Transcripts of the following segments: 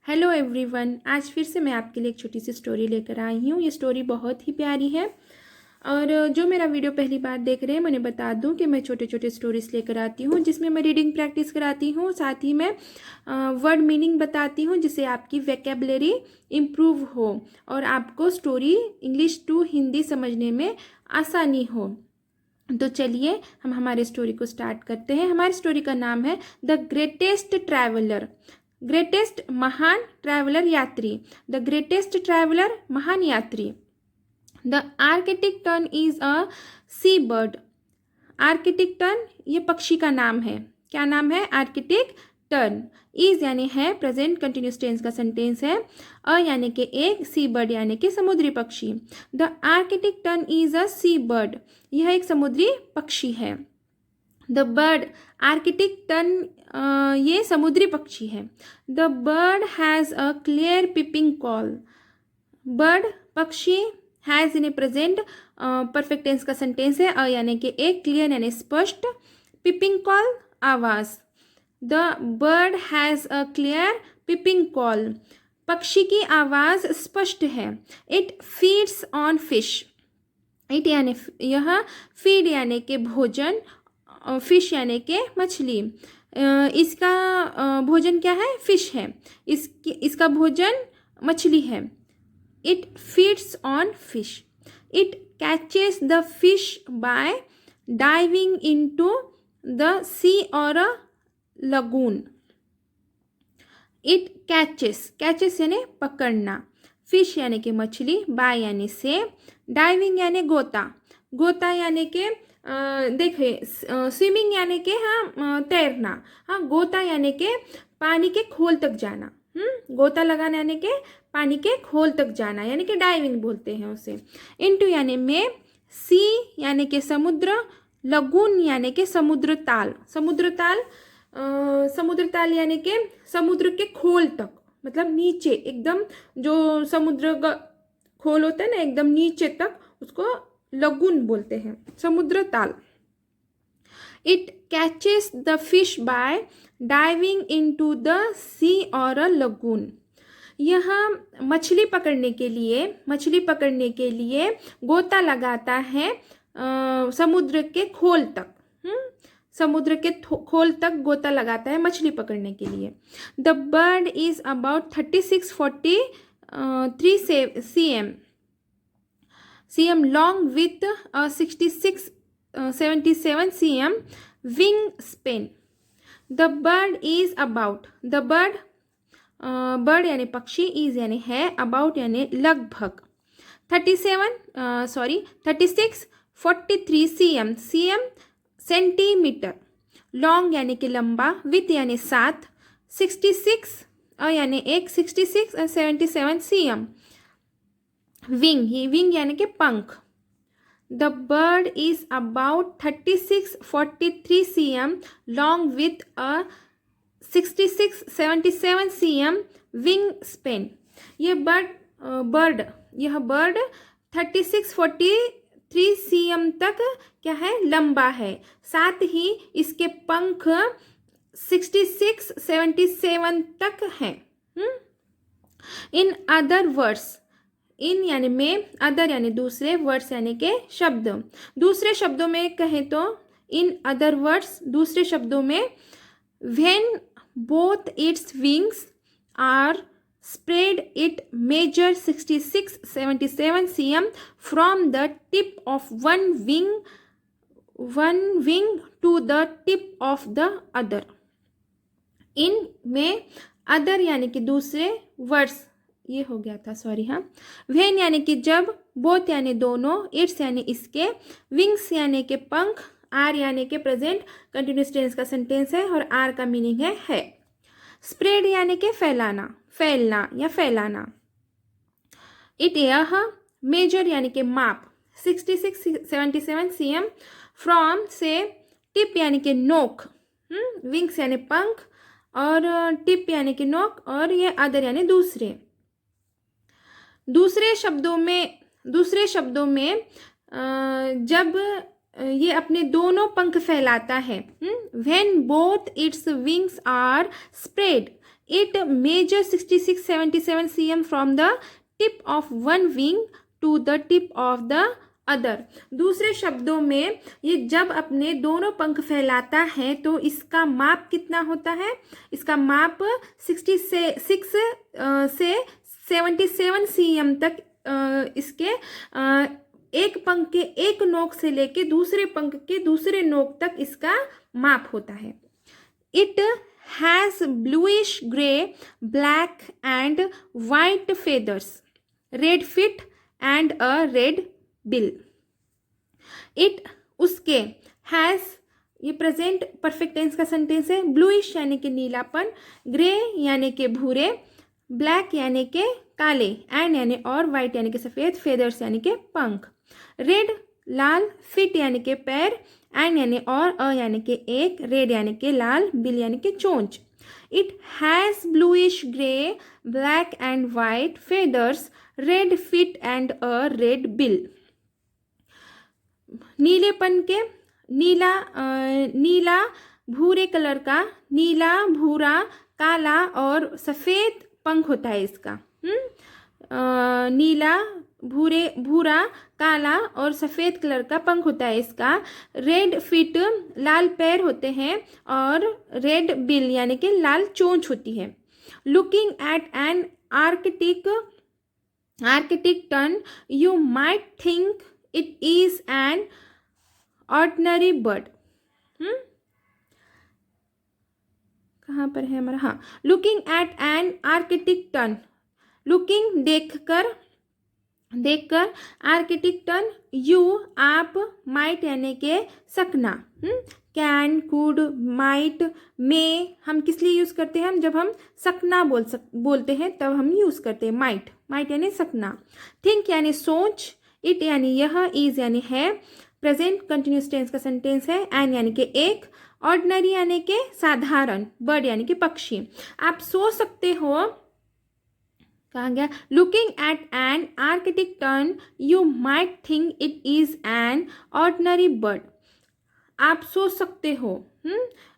Hello everyone, आज फिर से मैं आपके लिए एक छोटी सी स्टोरी लेकर आई हूँ। ये स्टोरी बहुत ही प्यारी है और जो मेरा वीडियो पहली बार देख रहे हैं मैं उन्हें बता दूँ कि मैं छोटे छोटे स्टोरीज लेकर आती हूँ जिसमें मैं रीडिंग प्रैक्टिस कराती हूँ, साथ ही मैं वर्ड मीनिंग बताती हूँ जिससे आपकी वोकैबुलरी इम्प्रूव हो और आपको स्टोरी इंग्लिश टू हिंदी समझने में आसानी हो। तो चलिए हम हमारे स्टोरी को स्टार्ट करते हैं। हमारी स्टोरी का नाम है द ग्रेटेस्ट ट्रैवलर। ग्रेटेस्ट महान, ट्रैवलर यात्री। द ग्रेटेस्ट ट्रैवलर महान यात्री। The Arctic tern is a sea bird. Arctic tern ये पक्षी का नाम है। क्या नाम है? Arctic tern. इज यानी है, प्रेजेंट कंटिन्यूस टेंस का सेंटेंस है। अ यानी कि एक, सी बर्ड यानी कि समुद्री पक्षी। The Arctic tern is a sea bird, यह एक समुद्री पक्षी है। द बर्ड, आर्कटिक टर्न ये समुद्री पक्षी है। The bird has a clear piping call. Bird पक्षी, has in a present perfect tense का सेंटेंस है। अ यानी कि एक, क्लियर यानी स्पष्ट, पिपिंग कॉल आवाज़। The bird has a clear piping call, पक्षी की आवाज़ स्पष्ट है। It feeds on fish. It यानी यह, फीड यानी कि भोजन, फिश यानी कि मछली। इसका भोजन क्या है? फिश है। इसका भोजन मछली है। It feeds on fish. It catches the fish by diving into the sea or a lagoon. It catches, catches यानी पकड़ना, फिश यानी कि मछली, बाय यानी से, डाइविंग यानी गोता, गोता यानी कि देखिए स्विमिंग यानी कि हाँ तैरना, हाँ गोता यानी कि पानी के खोल तक जाना। गोता लगाना यानी कि पानी के खोल तक जाना, यानी कि डाइविंग बोलते हैं उसे। इनटू यानी में, सी यानी कि समुद्र, लगून यानी कि समुद्र ताल। समुद्र ताल, समुद्र ताल यानी कि समुद्र के खोल तक, मतलब नीचे एकदम, जो समुद्र का खोल होता है ना एकदम नीचे तक, उसको लगून बोलते हैं, समुद्र ताल। It catches the fish by diving into the sea or a lagoon. यह मछली पकड़ने के लिए गोता लगाता है समुद्र के खोल तक। समुद्र के खोल तक गोता लगाता है मछली पकड़ने के लिए। The bird is about 3643 cm long with a 6677 cm wingspan. The bird is about, the bird, bird यानी पक्षी, is यानी है, about यानी लगभग, 3643 cm सेंटीमीटर, लॉन्ग यानी कि लंबा, विथ यानी साथ, 66 यानी एक, 66 और 77 cm विंग, ही विंग यानी कि पंख। The bird is about 3643 cm long with a 6677 cm wing Spain. यह बर्ड 3643 cm तक क्या है? लंबा है, साथ ही इसके पंख 6677 तक हैं। इन अदर वर्ड्स, इन यानी में, अदर यानी दूसरे, वर्ड्स यानी के शब्द। दूसरे शब्दों में कहें तो, इन अदर वर्ड्स दूसरे शब्दों में, when both its wings are spread, it measure 6677 cm from the tip of one wing to the tip of the other. इन में, अदर यानी कि दूसरे, वर्ड्स ये हो गया था, सॉरी, हाँ। व्हेन यानी कि जब, बोथ यानी दोनों, इट्स यानी इसके, विंग्स यानी के पंख, आर यानी के प्रेजेंट कंटिन्यूस टेंस का सेंटेंस है और आर का मीनिंग है। स्प्रेड यानी कि फैलाना, फैलना या फैलाना। इट यह, मेजर यानी कि माप, 6677 cm फ्रॉम से, टिप यानी कि नोक, विंग्स यानी पंख और टिप यानी कि नोक, और ये अदर यानी दूसरे। दूसरे शब्दों में जब ये अपने दोनों पंख फैलाता है, when both its wings are spread, it measure 66-77 cm from the tip of one wing to the tip of the other. दूसरे शब्दों में ये जब अपने दोनों पंख फैलाता है तो इसका माप कितना होता है? इसका माप 66 से 77 cm तक इसके एक पंख के एक नोक से लेके दूसरे पंख के दूसरे नोक तक इसका माप होता है। It has bluish grey, black and white feathers, red feet and a red bill. It उसके, हैज़ ये प्रेजेंट परफेक्ट टेंस का सेंटेंस है। ब्लूइश यानी कि नीलापन, ग्रे यानी कि भूरे, ब्लैक यानी कि काले, एंड यानी और, वाइट यानी कि सफ़ेद, फेदर्स यानी कि पंख, रेड लाल, फिट यानी कि पैर, एंड यानी और, अ यानी कि एक, रेड यानी कि लाल, बिल यानी कि चोंच। It has bluish grey, black and white feathers, red feet and a red bill. नीलेपन के, नीला भूरे कलर का, नीला भूरा काला और सफ़ेद पंख होता है इसका। नीला भूरा काला और सफ़ेद कलर का पंख होता है इसका। रेड फिट लाल पैर होते हैं और रेड बिल यानी कि लाल चोंच होती है। Looking at an Arctic tern you might think it is an ordinary bird. कहाँ पर है हमारा? हाँ, looking at an Arctic tern, looking देखकर, आर्कटिक टर्न, यू आप, माइट यानी के सकना, कैन, कुड, माइट, मे हम किस लिए यूज़ करते हैं? हम जब हम सकना बोलते हैं तब हम यूज़ करते हैं माइट यानी सकना। थिंक यानी सोच, इट यानी यह, इज यानी है, प्रेजेंट कंटिन्यूस टेंस का सेंटेंस है, एन यानी कि एक, ऑर्डिनरी यानी कि साधारण, बर्ड यानी कि पक्षी। आप सोच सकते हो, कहा गया, looking at an Arctic tern you might think it is an ordinary bird. आप सोच सकते हो,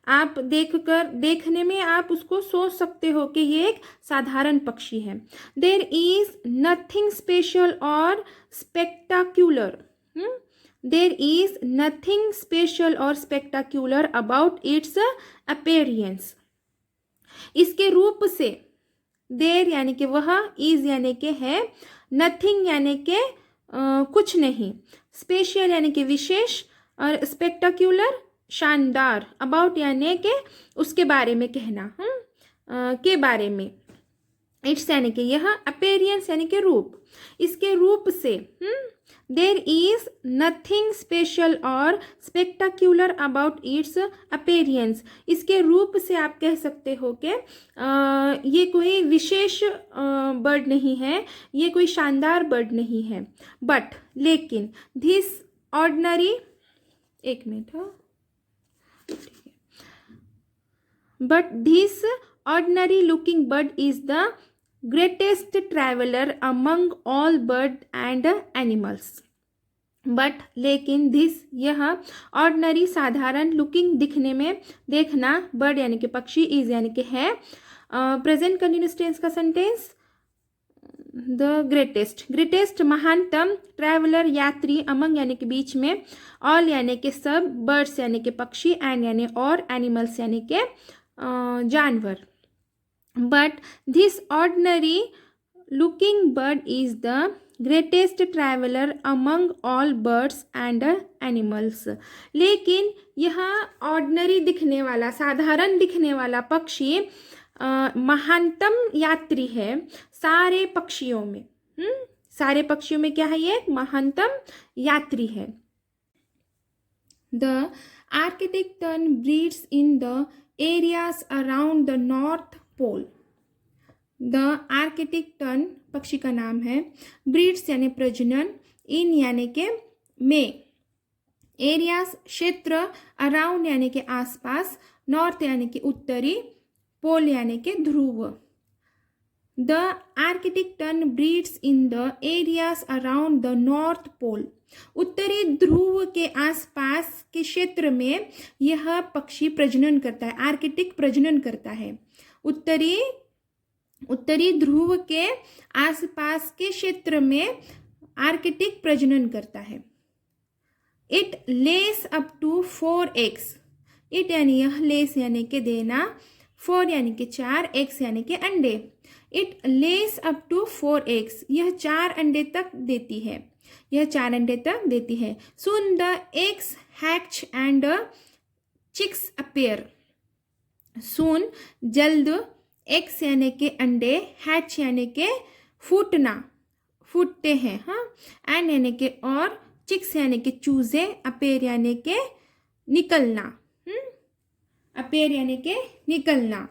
आप देखने में आप उसको सोच सकते हो कि ये एक साधारण पक्षी है। देयर इज नथिंग स्पेशल और स्पेक्टाक्यूलर, देयर इज नथिंग स्पेशल और स्पेक्टाक्यूलर अबाउट इट्स अपीयरेंस। इसके रूप से, देर यानी कि वह, इज यानी कि है, नथिंग यानी कि कुछ नहीं, स्पेशल यानी कि विशेष, और स्पेक्टाक्यूलर शानदार, अबाउट यानी कि उसके बारे में कहना, के बारे में, इट्स यानी कि यह, अपीयरेंस यानी कि रूप, इसके रूप से। देयर इज नथिंग स्पेशल और स्पेक्टाक्यूलर अबाउट इट्स अपीयरेंस, इसके रूप से आप कह सकते हो कि ये कोई विशेष बर्ड नहीं है, ये कोई शानदार बर्ड नहीं है। बट लेकिन, दिस ऑर्डिनरी, एक minute, but this ordinary looking bird is the greatest traveller among all bird and animals. But लेकिन, दिस यह, ऑर्डिनरी साधारण, लुकिंग दिखने में, देखना, बर्ड यानी कि पक्षी, इज यानी कि है, प्रेजेंट कंटिन्यूस टेंस का सेंटेंस, द ग्रेटेस्ट महानतम, ट्रैवलर यात्री, अमंग यानी कि बीच में, ऑल यानी कि सब, बर्ड्स यानी कि पक्षी, एंड यानी और, एनिमल्स यानी कि जानवर। But this ordinary looking bird is the greatest traveller among all birds and animals. लेकिन यह ऑर्डिनरी दिखने वाला, साधारण दिखने वाला पक्षी महानतम यात्री है सारे पक्षियों में। सारे पक्षियों में क्या है? ये महानतम यात्री है। The Arctic tern breeds in the areas around the North Pole. The Arctic tern पक्षी का नाम है, ब्रीड्स यानी प्रजनन, इन यानी के में, एरियाज क्षेत्र, अराउंड यानी के आसपास, नॉर्थ यानी के उत्तरी, पोल यानी के ध्रुव। The Arctic tern breeds in the areas around the North Pole. उत्तरी ध्रुव के आसपास के क्षेत्र में यह पक्षी प्रजनन करता है, आर्कटिक प्रजनन करता है। उत्तरी ध्रुव के आसपास के क्षेत्र में आर्कटिक प्रजनन करता है। It lays up to 4 eggs। It यानी यह, लेस यानी कि देना, 4 यानी कि 4, eggs यानी कि अंडे। It lays up to 4 eggs। यह 4 अंडे तक देती है, यह 4 अंडे तक देती है। Soon the eggs hatch and chicks appear। Soon जल्द, eggs यानी के अंडे, hatch यानी के फूटना, फूटते हैं, हाँ, and यानी के और, chicks यानी के चूजे, appear यानी के निकलना, appear यानी के निकलना।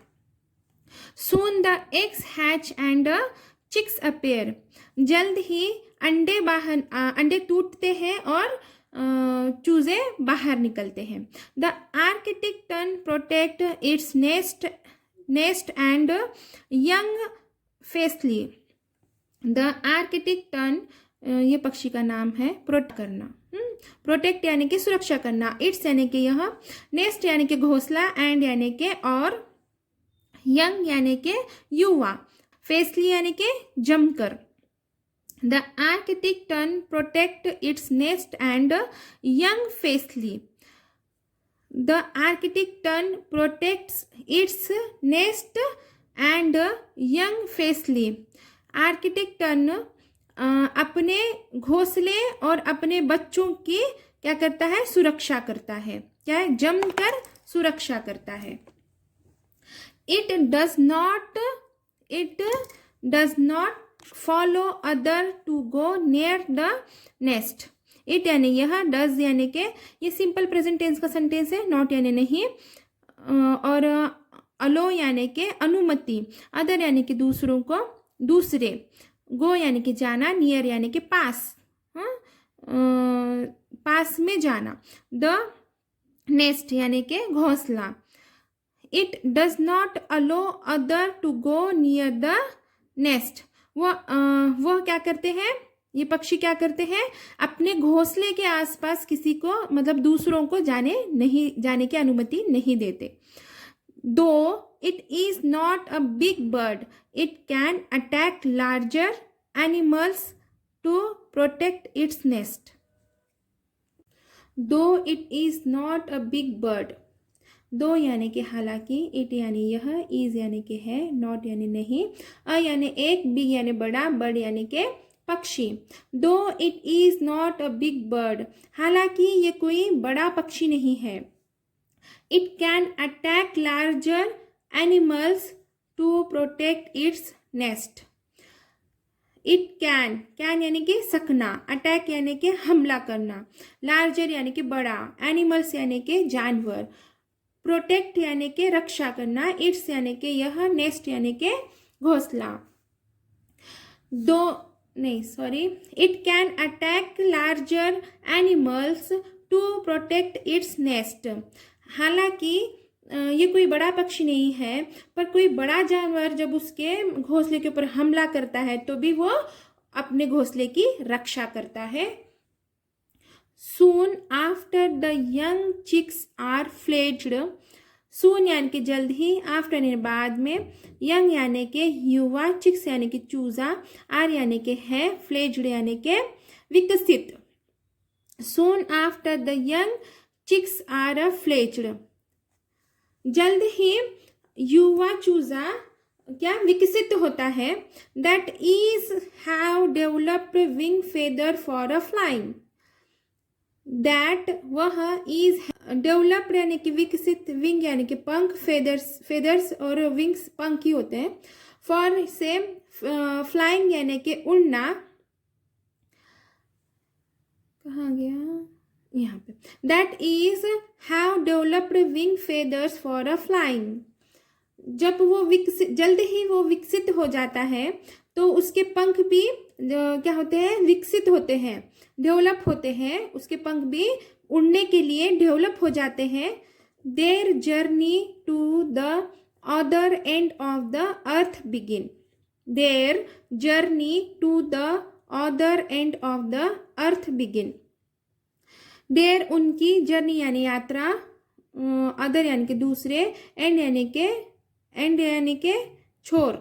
Soon the eggs hatch and chicks appear। जल्द ही अंडे टूटते हैं और चूजे बाहर निकलते हैं। The Arctic tern protect its nest and young fiercely। The Arctic tern, ये पक्षी का नाम है, प्रोटेक्ट करना, प्रोटेक्ट यानी कि सुरक्षा करना, इट्स यानी कि यह, नेस्ट यानी कि घोंसला, एंड यानी के और, यंग यानी के युवा, फेसली यानी के जमकर। The Arctic turn protect its nest and young फेसली। The Arctic turn protects its nest and young फेसली। Arctic tern अपने घोंसले और अपने बच्चों की क्या करता है, सुरक्षा करता है, क्या है, जमकर सुरक्षा करता है। It does not follow other to go near the nest। It यानी यह, does यानी के, ये सिंपल प्रेजेंट टेंस का सेंटेंस है, not यानी नहीं, और allow यानी के अनुमति, other यानी कि दूसरों को, दूसरे, go यानी कि जाना, near यानी कि पास, पास में जाना, the nest यानी के घोंसला। It does not allow other to go near the nest। वह क्या करते हैं, ये पक्षी क्या करते हैं, अपने घोंसले के आसपास किसी को, मतलब दूसरों को जाने की अनुमति नहीं देते। Though it is not a big bird, it can attack larger animals to protect its nest। Though it is not a big bird। दो यानी कि हालांकि, इट यानी यह, इज यानी कि है, नॉट यानी नहीं, अ यानी एक, बिग यानी बड़ा, बर्ड यानी के पक्षी। Though it is not a big bird. हालांकि ये कोई बड़ा पक्षी नहीं है। It can attack larger animals to protect its nest. It can यानी कि सकना, अटैक यानी कि हमला करना, लार्जर यानी कि बड़ा, एनिमल्स यानी कि जानवर, प्रोटेक्ट यानी के रक्षा करना, इट्स यानी के यह, नेस्ट यानी के घोंसला। It can attack larger animals to protect its nest. हालांकि ये कोई बड़ा पक्षी नहीं है, पर कोई बड़ा जानवर जब उसके घोंसले के ऊपर हमला करता है तो भी वो अपने घोंसले की रक्षा करता है। Soon after the young chicks are fledged। Soon यानी कि जल्द ही, after यानी बाद में, young यानी के युवा, chicks यानी कि चूजा, are यानी के है, fledged यानी के विकसित। Soon after the young chicks are fledged। जल्द ही युवा चूजा क्या विकसित होता है। That is how developed wing feather for a flying। That वह, इज डेवलप्ड यानी कि विकसित, विंग यानी कि पंख, फेदर्स और विंग्स पंख ही होते हैं, फॉर से फ्लाइंग यानी कि उड़ना, कहाँ गया, यहाँ पे, that is how developed wing feathers for a flying. जब वो जल्द ही वो विकसित हो जाता है तो उसके पंख भी क्या होते हैं, विकसित होते हैं, डेवलप होते हैं, उसके पंख भी उड़ने के लिए डेवलप हो जाते हैं। Their journey to the other end of the earth begin. Their journey to the other end of the earth begin. Their उनकी, जर्नी यानी यात्रा, अदर यानी कि दूसरे, एंड यानी के एंड यानी कि छोर,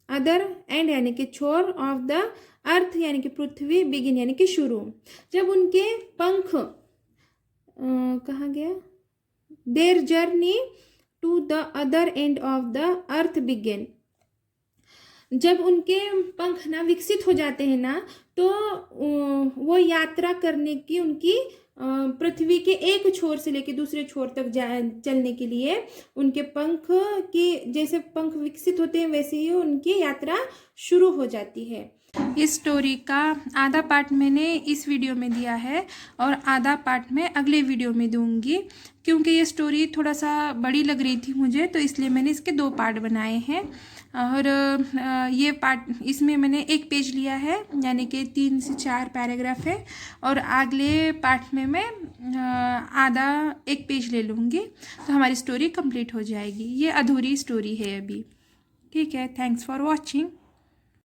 अदर एंड यानी कि छोर ऑफ द अर्थ यानी कि पृथ्वी, बिगिन यानी कि शुरू। जब उनके पंख कहाँ गया, their journey to the other end of the earth begin, जब उनके पंख ना विकसित हो जाते हैं ना तो वो यात्रा करने की उनकी पृथ्वी के एक छोर से लेकर दूसरे छोर तक चलने के लिए उनके पंख की, जैसे पंख विकसित होते हैं वैसे ही उनकी यात्रा शुरू हो जाती है। इस स्टोरी का आधा पार्ट मैंने इस वीडियो में दिया है और आधा पार्ट मैं अगले वीडियो में दूंगी, क्योंकि ये स्टोरी थोड़ा सा बड़ी लग रही थी मुझे, तो इसलिए मैंने इसके 2 पार्ट बनाए हैं। और ये पार्ट, इसमें मैंने 1 पेज लिया है, यानी कि 3 से 4 पैराग्राफ है, और अगले पार्ट में मैं आधा 1 पेज ले लूँगी, तो हमारी स्टोरी कंप्लीट हो जाएगी। ये अधूरी स्टोरी है अभी। ठीक है, थैंक्स फॉर वॉचिंग।